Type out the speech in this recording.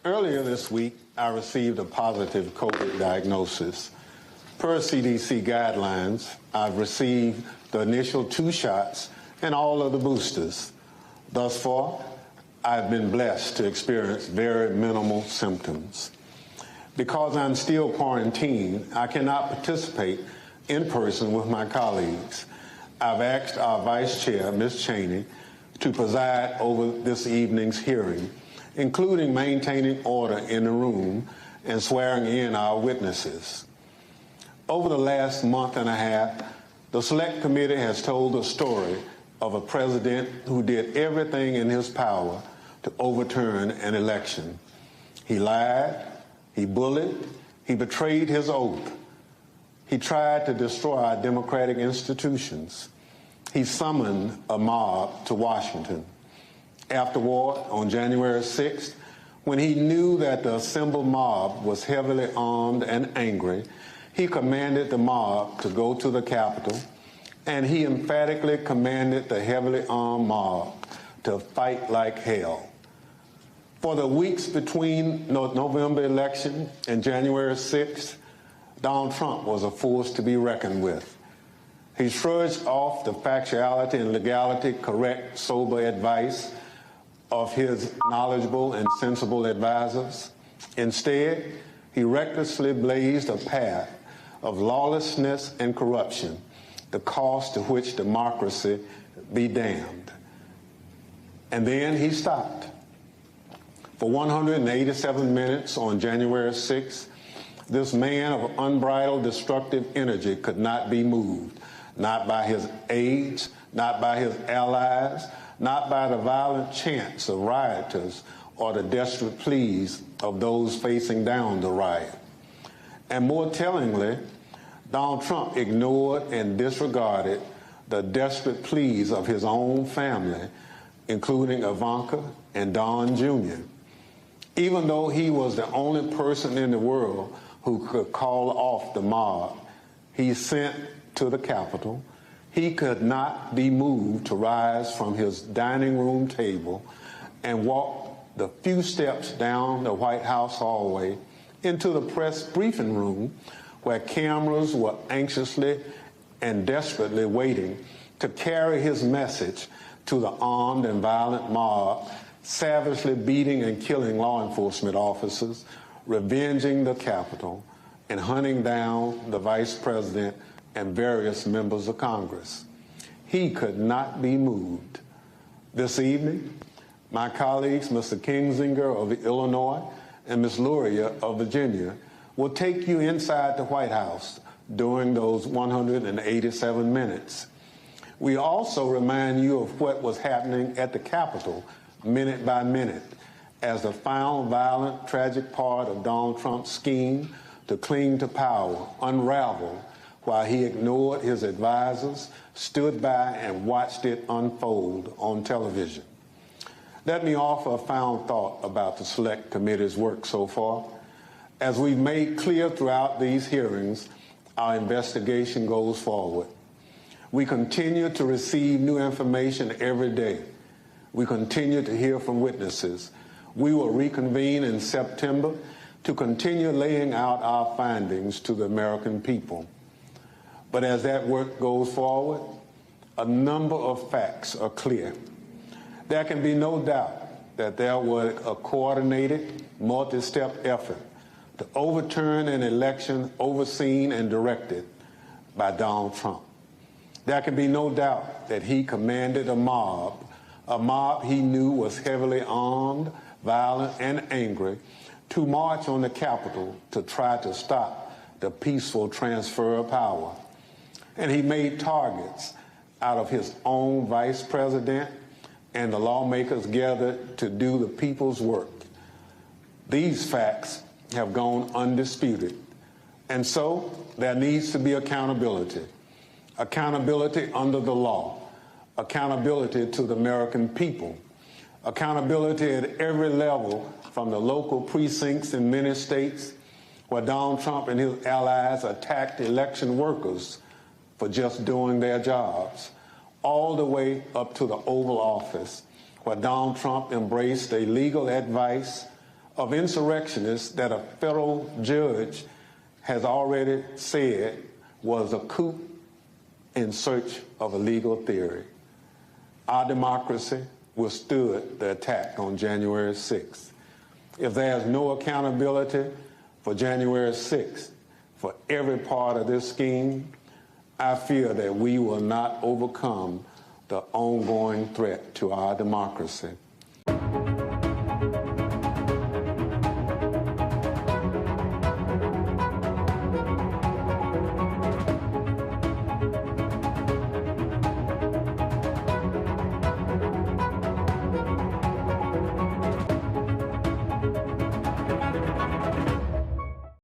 Earlier this week, I received a positive COVID diagnosis. Per CDC guidelines, I've received the initial 2 shots and all of the boosters. Thus far, I've been blessed to experience very minimal symptoms. Because I'm still quarantined, I cannot participate in person with my colleagues. I've asked our Vice Chair, Ms. Cheney, to preside over this evening's hearing, including maintaining order in the room and swearing in our witnesses. Over the last month and a half, the Select Committee has told the story of a president who did everything in his power to overturn an election. He lied, he bullied, he betrayed his oath. He tried to destroy our democratic institutions. He summoned a mob to Washington. Afterward, on January 6th, when he knew that the assembled mob was heavily armed and angry, he commanded the mob to go to the Capitol, and he emphatically commanded the heavily armed mob to fight like hell. For the weeks between the November election and January 6th, Donald Trump was a force to be reckoned with. He shrugged off the factuality and legality correct, sober advice of his knowledgeable and sensible advisors. Instead, he recklessly blazed a path of lawlessness and corruption, the cost to which democracy be damned. And then he stopped. For 187 minutes on January 6th, this man of unbridled destructive energy could not be moved, not by his aides, not by his allies, not by the violent chants of rioters or the desperate pleas of those facing down the riot. And more tellingly, Donald Trump ignored and disregarded the desperate pleas of his own family, including Ivanka and Don Jr. Even though he was the only person in the world who could call off the mob he sent to the Capitol, he could not be moved to rise from his dining room table and walk the few steps down the White House hallway into the press briefing room where cameras were anxiously and desperately waiting to carry his message to the armed and violent mob, savagely beating and killing law enforcement officers, revenging the Capitol, and hunting down the Vice President and various members of Congress. He could not be moved. This evening, my colleagues, Mr. Kinzinger of Illinois and Ms. Luria of Virginia, will take you inside the White House during those 187 minutes. We also remind you of what was happening at the Capitol minute by minute as the final violent, tragic part of Donald Trump's scheme to cling to power unraveled while he ignored his advisors, stood by and watched it unfold on television. Let me offer a final thought about the Select Committee's work so far. As we've made clear throughout these hearings, our investigation goes forward. We continue to receive new information every day. We continue to hear from witnesses. We will reconvene in September to continue laying out our findings to the American people. But as that work goes forward, a number of facts are clear. There can be no doubt that there was a coordinated, multi-step effort to overturn an election overseen and directed by Donald Trump. There can be no doubt that he commanded a mob he knew was heavily armed, violent, and angry, to march on the Capitol to try to stop the peaceful transfer of power. And he made targets out of his own vice president and the lawmakers gathered to do the people's work. These facts have gone undisputed. And so there needs to be accountability. Accountability under the law. Accountability to the American people. Accountability at every level, from the local precincts in many states where Donald Trump and his allies attacked election workers for just doing their jobs, all the way up to the Oval Office, where Donald Trump embraced a legal advice of insurrectionists that a federal judge has already said was a coup in search of a legal theory. Our democracy withstood the attack on January 6th. If there's no accountability for January 6th, for every part of this scheme, I fear that we will not overcome the ongoing threat to our democracy.